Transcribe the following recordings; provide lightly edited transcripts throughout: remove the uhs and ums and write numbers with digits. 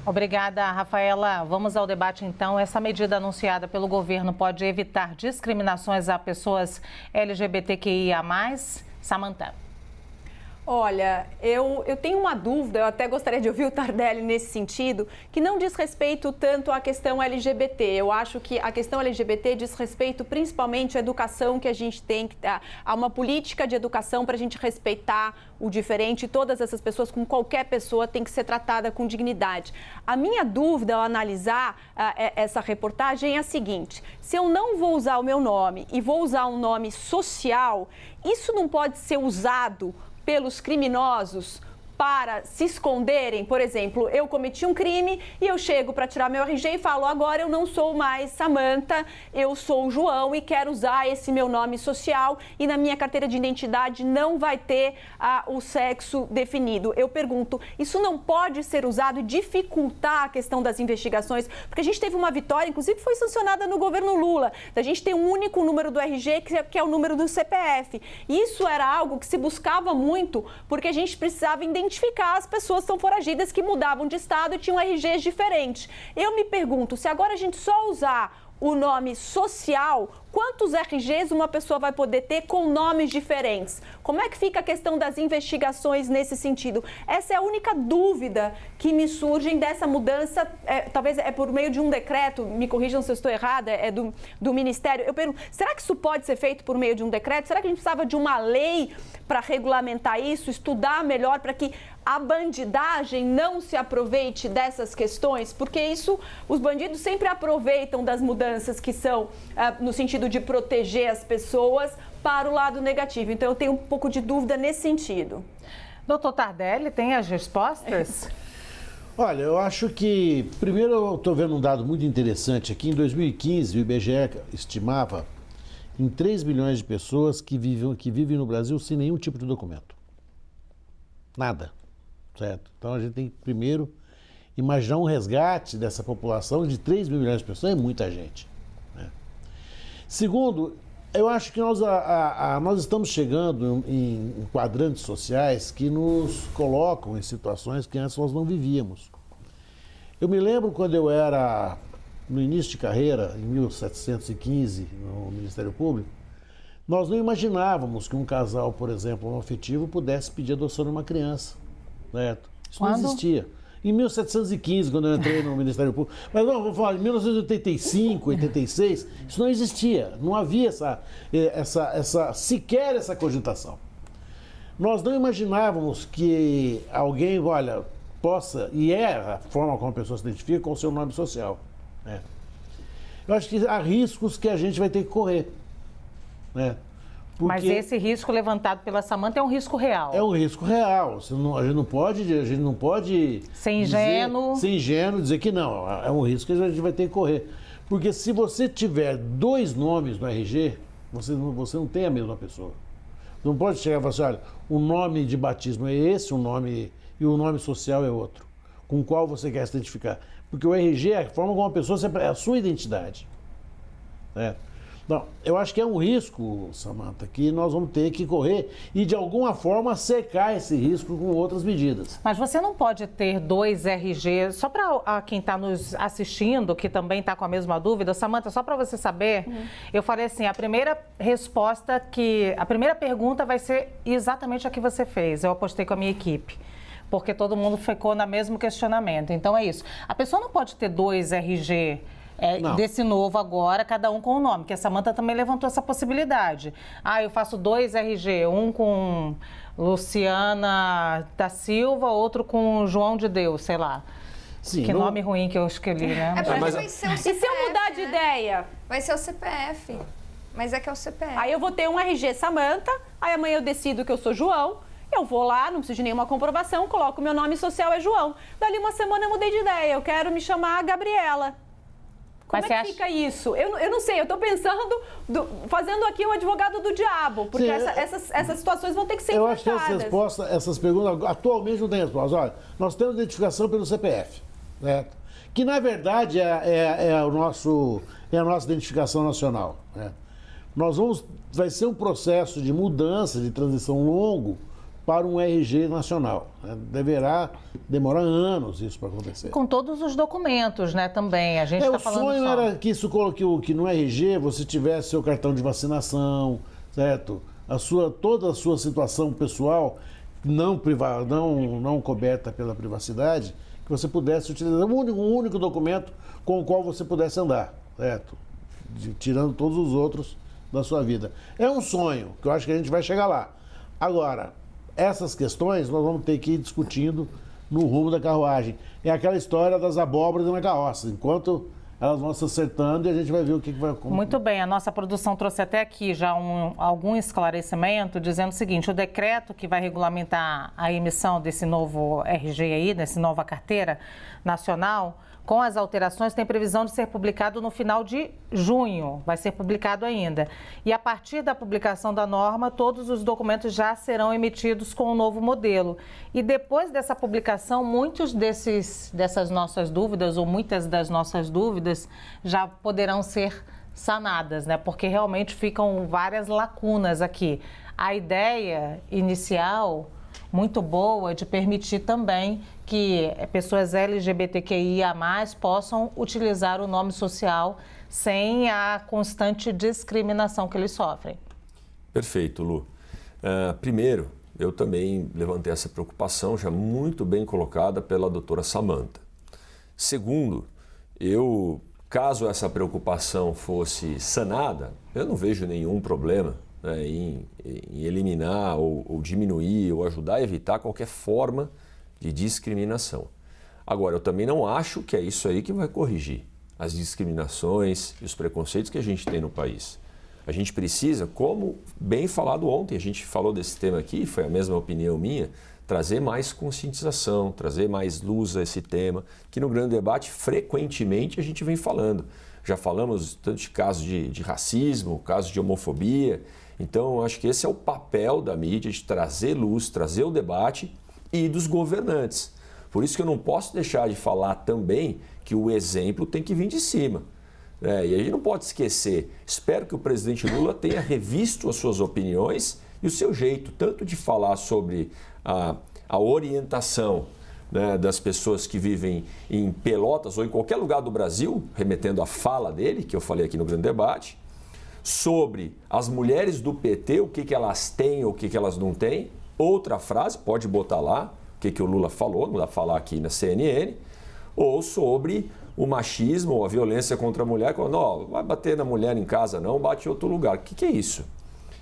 Obrigada, Rafaela. Vamos ao debate, então. Essa medida anunciada pelo governo pode evitar discriminações a pessoas LGBTQIA+. Samantha. Olha, eu tenho uma dúvida, eu até gostaria de ouvir o Tardelli nesse sentido, que não diz respeito tanto à questão LGBT. Eu acho que a questão LGBT diz respeito principalmente à educação que a gente tem que dar, a uma política de educação para a gente respeitar o diferente. Todas essas pessoas, como qualquer pessoa, tem que ser tratada com dignidade. A minha dúvida ao analisar essa reportagem é a seguinte: se eu não vou usar o meu nome e vou usar um nome social, isso não pode ser usado pelos criminosos para se esconderem. Por exemplo, eu cometi um crime e eu chego para tirar meu RG e falo: agora eu não sou mais Samantha, eu sou João e quero usar esse meu nome social e na minha carteira de identidade não vai ter o sexo definido. Eu pergunto, isso não pode ser usado e dificultar a questão das investigações? Porque a gente teve uma vitória, inclusive foi sancionada no governo Lula, da gente ter um único número do RG, que é o número do CPF. Isso era algo que se buscava muito, porque a gente precisava identificar as pessoas que são foragidas, que mudavam de estado e tinham RGs diferentes. Eu me pergunto, se agora a gente só usar o nome social, quantos RGs uma pessoa vai poder ter com nomes diferentes? Como é que fica a questão das investigações nesse sentido? Essa é a única dúvida que me surge dessa mudança, talvez é por meio de um decreto, me corrijam se eu estou errada, é do Ministério. Eu pergunto, será que isso pode ser feito por meio de um decreto? Será que a gente precisava de uma lei para regulamentar isso, estudar melhor para que a bandidagem não se aproveite dessas questões? Porque isso, os bandidos sempre aproveitam das mudanças que são no sentido de proteger as pessoas para o lado negativo. Então, eu tenho um pouco de dúvida nesse sentido. Doutor Tardelli, tem as respostas? Olha, eu acho que, primeiro, eu estou vendo um dado muito interessante aqui. Em 2015, o IBGE estimava em 3 milhões de pessoas que vivem no Brasil sem nenhum tipo de documento. Nada. Certo? Então, a gente tem que, primeiro, imaginar um resgate dessa população de 3 milhões de pessoas. É muita gente. Né? Segundo, eu acho que nós estamos chegando em quadrantes sociais que nos colocam em situações que antes nós não vivíamos. Eu me lembro quando eu era no início de carreira, em 1715, no Ministério Público, nós não imaginávamos que um casal, por exemplo, homoafetivo, pudesse pedir adoção de uma criança. Certo? Isso não existia. Em 1715, quando eu entrei no Ministério Público, mas não, vou falar, em 1985, 86, isso não existia. Não havia sequer essa cogitação. Nós não imaginávamos que alguém, olha, possa, e é a forma como a pessoa se identifica, com o seu nome social. Né? Eu acho que há riscos que a gente vai ter que correr. Né? Porque mas esse risco levantado pela Samantha é um risco real. É um risco real. A gente não pode ser ingênuo dizer que não. É um risco que a gente vai ter que correr. Porque se você tiver 2 nomes no RG, você não tem a mesma pessoa. Não pode chegar e falar assim, olha, o nome de batismo é esse, o nome e o nome social é outro. Com o qual você quer se identificar. Porque o RG é a forma como a pessoa é a sua identidade. Né? Não, eu acho que é um risco, Samantha, que nós vamos ter que correr e, de alguma forma, secar esse risco com outras medidas. Mas você não pode ter 2 RGs, só para quem está nos assistindo, que também está com a mesma dúvida, Samantha, só para você saber, eu falei assim, a primeira pergunta vai ser exatamente a que você fez, eu apostei com a minha equipe. Porque todo mundo ficou no mesmo questionamento. Então é isso. A pessoa não pode ter 2 RG desse novo agora, cada um com o nome, que a Samantha também levantou essa possibilidade. Eu faço 2 RG, um com Luciana da Silva, outro com João de Deus, sei lá. Sim, que nome ruim que eu escolhi, né? Vai ser o CPF, e se eu mudar de ideia? Vai ser o CPF. Mas é que é o CPF. Aí eu vou ter um RG Samantha, aí amanhã eu decido que eu sou João. Eu vou lá, não preciso de nenhuma comprovação, coloco meu nome social é João. Dali uma semana eu mudei de ideia, eu quero me chamar Gabriela. Como é que fica isso? Eu não sei, eu estou pensando, fazendo aqui o advogado do diabo, porque essas situações vão ter que ser enfrentadas. Eu acho que essas perguntas atualmente não têm resposta. Olha, nós temos identificação pelo CPF, né? Que na verdade é a nossa identificação nacional. Né? Vai ser um processo de mudança, de transição longo, para um RG nacional. Deverá demorar anos isso para acontecer. Com todos os documentos, né, também. A gente está falando o sonho era que isso que no RG você tivesse seu cartão de vacinação, certo? Toda a sua situação pessoal não coberta pela privacidade, que você pudesse utilizar um único documento com o qual você pudesse andar, certo? Tirando todos os outros da sua vida. É um sonho, que eu acho que a gente vai chegar lá. Agora, essas questões nós vamos ter que ir discutindo no rumo da carruagem. É aquela história das abóboras na carroça. Enquanto elas vão se acertando e a gente vai ver o que vai acontecer. Muito bem, a nossa produção trouxe até aqui já algum esclarecimento dizendo o seguinte: o decreto que vai regulamentar a emissão desse novo RG aí, dessa nova carteira nacional, com as alterações, tem previsão de ser publicado no final de junho, vai ser publicado ainda. E a partir da publicação da norma, todos os documentos já serão emitidos com o novo modelo. E depois dessa publicação, dessas nossas dúvidas, ou muitas das nossas dúvidas, já poderão ser sanadas, né? Porque realmente ficam várias lacunas aqui. A ideia inicial, muito boa, de permitir também que pessoas LGBTQIA+, possam utilizar o nome social sem a constante discriminação que eles sofrem. Perfeito, Lu. Primeiro, eu também levantei essa preocupação já muito bem colocada pela doutora Samantha. Segundo, caso essa preocupação fosse sanada, eu não vejo nenhum problema, né, em eliminar ou diminuir ou ajudar a evitar qualquer forma de discriminação. Agora, eu também não acho que é isso aí que vai corrigir as discriminações e os preconceitos que a gente tem no país. A gente precisa, como bem falado ontem, a gente falou desse tema aqui, foi a mesma opinião minha, trazer mais conscientização, trazer mais luz a esse tema, que no grande debate frequentemente a gente vem falando. Já falamos tanto de casos de racismo, casos de homofobia. Então, eu acho que esse é o papel da mídia, de trazer luz, trazer o debate e dos governantes. Por isso que eu não posso deixar de falar também que o exemplo tem que vir de cima. E a gente não pode esquecer. Espero que o presidente Lula tenha revisto as suas opiniões e o seu jeito, tanto de falar sobre a orientação, né, das pessoas que vivem em Pelotas ou em qualquer lugar do Brasil, remetendo à fala dele, que eu falei aqui no grande debate, sobre as mulheres do PT, o que elas têm ou o que elas não têm. Outra frase, pode botar lá, o que o Lula falou, não dá pra falar aqui na CNN, ou sobre o machismo ou a violência contra a mulher, quando, não vai bater na mulher em casa não, bate em outro lugar. O que é isso?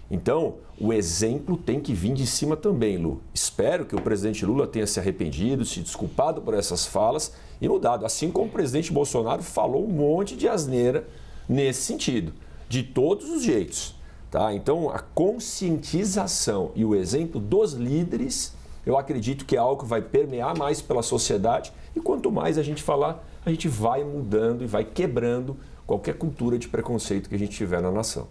Então, o exemplo tem que vir de cima também, Lu. Espero que o presidente Lula tenha se arrependido, se desculpado por essas falas e mudado. Assim como o presidente Bolsonaro falou um monte de asneira nesse sentido, de todos os jeitos. Tá? Então, a conscientização e o exemplo dos líderes, eu acredito que é algo que vai permear mais pela sociedade e quanto mais a gente falar, a gente vai mudando e vai quebrando qualquer cultura de preconceito que a gente tiver na nação.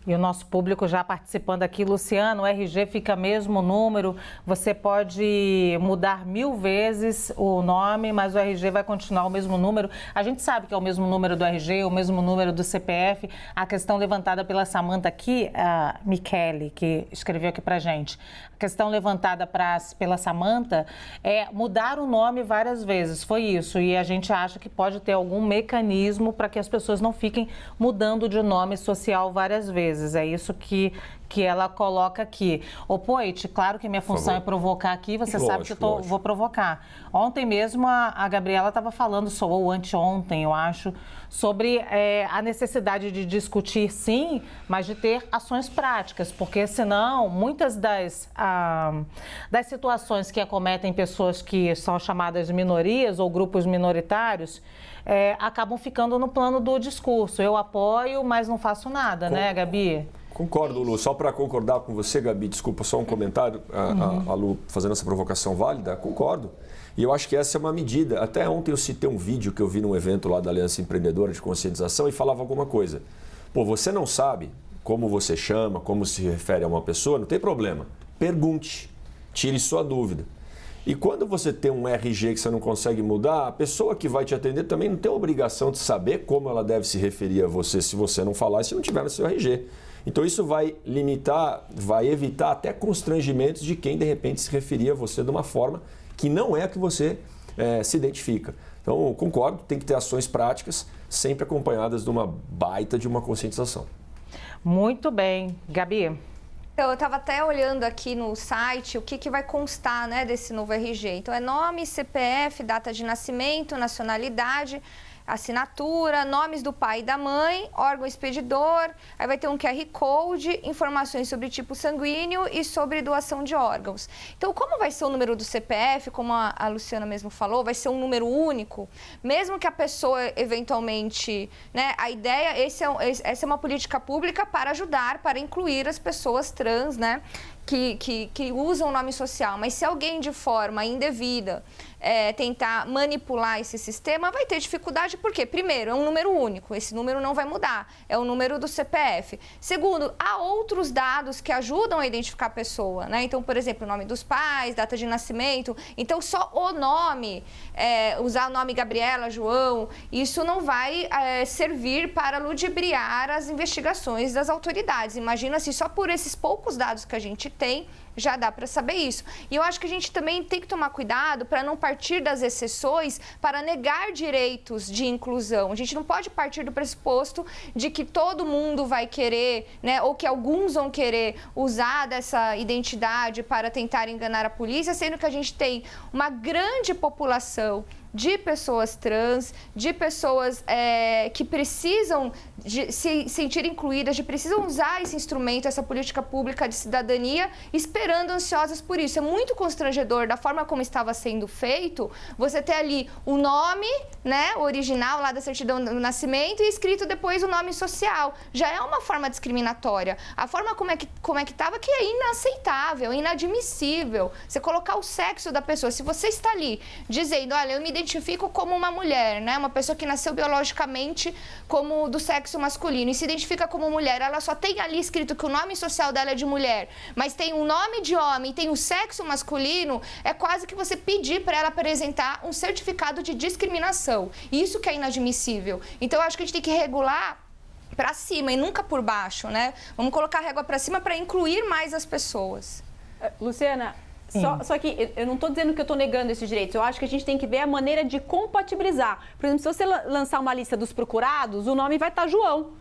E o nosso público já participando aqui. Luciano, o RG fica mesmo número, você pode mudar 1000 vezes o nome, mas o RG vai continuar o mesmo número. A gente sabe que é o mesmo número do RG, o mesmo número do CPF. A questão levantada pela Samantha aqui, a Michele, que escreveu aqui pra gente. A questão levantada pela Samantha é mudar o nome várias vezes, foi isso. E a gente acha que pode ter algum mecanismo para que as pessoas não fiquem mudando de nome social várias vezes. É isso que ela coloca aqui. Ô, Poit, claro que minha função é provocar aqui, você sabe que eu vou provocar. Ontem mesmo a Gabriela estava falando, ou anteontem, eu acho, sobre a necessidade de discutir sim, mas de ter ações práticas, porque senão muitas das situações que acometem pessoas que são chamadas de minorias ou grupos minoritários, acabam ficando no plano do discurso. Eu apoio, mas não faço nada, né, Gabi? Concordo, Lu. Só para concordar com você, Gabi, desculpa, só um comentário, a Lu fazendo essa provocação válida, concordo. E eu acho que essa é uma medida. Até ontem eu citei um vídeo que eu vi num evento lá da Aliança Empreendedora de Conscientização e falava alguma coisa. Pô, você não sabe como você chama, como se refere a uma pessoa, não tem problema. Pergunte, tire sua dúvida. E quando você tem um RG que você não consegue mudar, a pessoa que vai te atender também não tem a obrigação de saber como ela deve se referir a você se você não falar e se não tiver no seu RG. Então isso vai limitar, vai evitar até constrangimentos de quem de repente se referia a você de uma forma que não é a que você se identifica. Então, eu concordo, tem que ter ações práticas, sempre acompanhadas de uma baita de uma conscientização. Muito bem. Gabi? Eu estava até olhando aqui no site o que vai constar, né, desse novo RG. Então, é nome, CPF, data de nascimento, nacionalidade, assinatura, nomes do pai e da mãe, órgão expedidor, aí vai ter um QR Code, informações sobre tipo sanguíneo e sobre doação de órgãos. Então, como vai ser o número do CPF, como a Luciana mesmo falou, vai ser um número único, mesmo que a pessoa eventualmente, né, a ideia, essa é uma política pública para ajudar, para incluir as pessoas trans, né, que usam o nome social, mas se alguém de forma indevida tentar manipular esse sistema, vai ter dificuldade, porque, primeiro, é um número único, esse número não vai mudar, é o número do CPF. Segundo, há outros dados que ajudam a identificar a pessoa, né? Então, por exemplo, o nome dos pais, data de nascimento, então só o nome, usar o nome Gabriela, João, isso não vai servir para ludibriar as investigações das autoridades. Imagina se só por esses poucos dados que a gente tem, já dá para saber isso. E eu acho que a gente também tem que tomar cuidado para não partir das exceções para negar direitos de inclusão. A gente não pode partir do pressuposto de que todo mundo vai querer, né, ou que alguns vão querer usar dessa identidade para tentar enganar a polícia, sendo que a gente tem uma grande população de pessoas trans, de pessoas que precisam se sentir incluídas, precisam usar esse instrumento, essa política pública de cidadania, esperando ansiosas por isso. É muito constrangedor, da forma como estava sendo feito, você ter ali o nome, né, original lá da certidão do nascimento e escrito depois o nome social. Já é uma forma discriminatória. A forma como é que estava, que é inaceitável, inadmissível. Você colocar o sexo da pessoa, se você está ali dizendo, olha, eu me identifico como uma mulher, né? Uma pessoa que nasceu biologicamente como do sexo masculino e se identifica como mulher, ela só tem ali escrito que o nome social dela é de mulher, mas tem um nome de homem, tem o sexo masculino, é quase que você pedir para ela apresentar um certificado de discriminação. Isso que é inadmissível. Então, eu acho que a gente tem que regular para cima e nunca por baixo, né? Vamos colocar a régua para cima para incluir mais as pessoas. Luciana, só que eu não estou dizendo que eu estou negando esses direitos, eu acho que a gente tem que ver a maneira de compatibilizar. Por exemplo, se você lançar uma lista dos procurados, o nome vai estar João,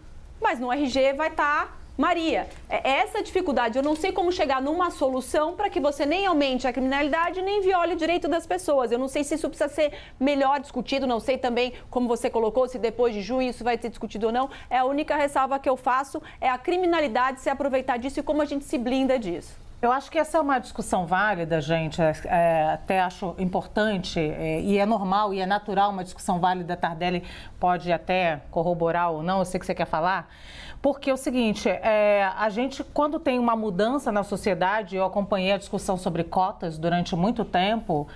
mas no RG vai estar Maria. Essa dificuldade, eu não sei como chegar numa solução para que você nem aumente a criminalidade, nem viole o direito das pessoas. Eu não sei se isso precisa ser melhor discutido, não sei também, como você colocou, se depois de junho isso vai ser discutido ou não. A única ressalva que eu faço é a criminalidade se aproveitar disso e como a gente se blinda disso. Eu acho que essa é uma discussão válida, gente, até acho importante e é normal e é natural uma discussão válida. Tardelli pode até corroborar ou não, eu sei que você quer falar, porque é o seguinte, a gente, quando tem uma mudança na sociedade, eu acompanhei a discussão sobre cotas durante muito tempo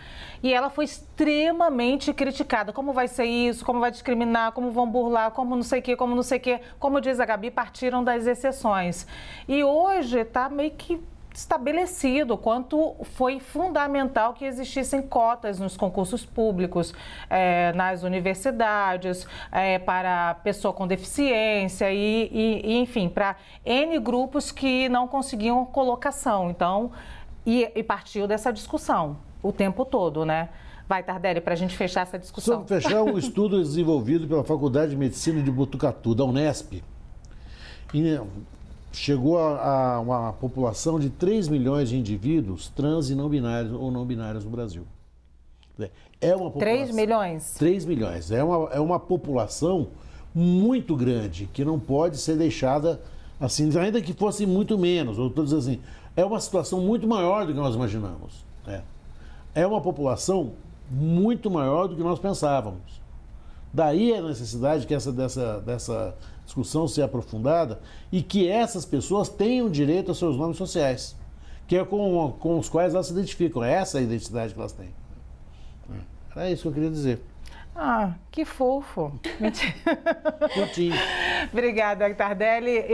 e ela foi extremamente criticada. Como vai ser isso, como vai discriminar, como vão burlar, como não sei o quê, como não sei o quê. Como diz a Gabi, partiram das exceções. E hoje está meio que estabelecido quanto foi fundamental que existissem cotas nos concursos públicos, nas universidades, para pessoa com deficiência e enfim, para N grupos que não conseguiam colocação. Então, e partiu dessa discussão o tempo todo, né? Vai, Tardelli, para a gente fechar essa discussão. Sobre fechar um estudo desenvolvido pela Faculdade de Medicina de Botucatu, da Unesp, chegou a uma população de 3 milhões de indivíduos trans e não binários ou não binários no Brasil. É uma população, 3 milhões? 3 milhões. É uma população muito grande, que não pode ser deixada assim, ainda que fosse muito menos. Eu estou dizendo assim, é uma situação muito maior do que nós imaginamos. É uma população muito maior do que nós pensávamos. Daí a necessidade que dessa discussão seja aprofundada e que essas pessoas tenham direito aos seus nomes sociais, que é com os quais elas se identificam. Essa é a identidade que elas têm. Era isso que eu queria dizer. Ah, que fofo. Curtinho. Obrigada, Tardelli.